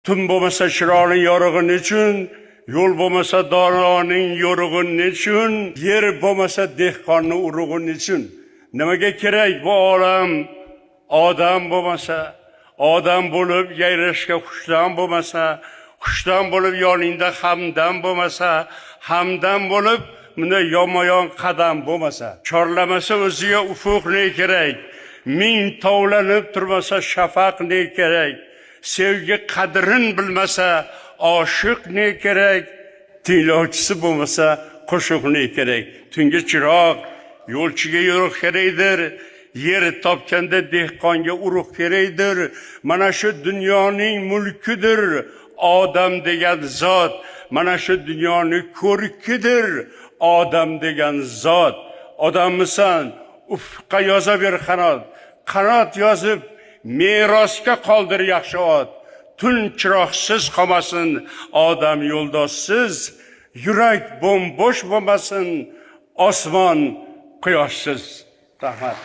tun bo'lmasa chiroqning yorug'i nechun, yo'l bo'lmasa dononing yo'rug'i nechun, yer bo'lmasa dehqonning urug'i nechun? Nimaga kerak bu olam? Odam bo'lmasa, odam bo'lib yayrashga xushdan bo'lmasa, xushdan bo'lib yoningda hamdam bo'lmasa, hamdam bo'lib bunda yonma-yon qadam bo'lmasa, chorlamasa o'ziga ufuq ne kerak? Ming tovlanib turmasa shafaq ne kerak? Sevgi qadrin bilmasa oshiq ne kerak? Tinglovchisi bo'lmasa qo'shiq ne kerak? Tungi chiroq, yo'lchiga yo'riq kerakdir. Yer topganda dehqonga urug' kerakdir. Mana shu dunyoning mulkidir odam degan zot. Mana shu dunyoning ko'rkidir odam degan zot. Odammisan, ufqqa yozaver qanot. Qanot yozib merosga qoldir yaxshi ot. Tun chiroqsiz qolmasin, odam yo'ldoshsiz. Yurak bo'mbo'sh bo'lmasin, osmon quyoshsiz. Rahmat.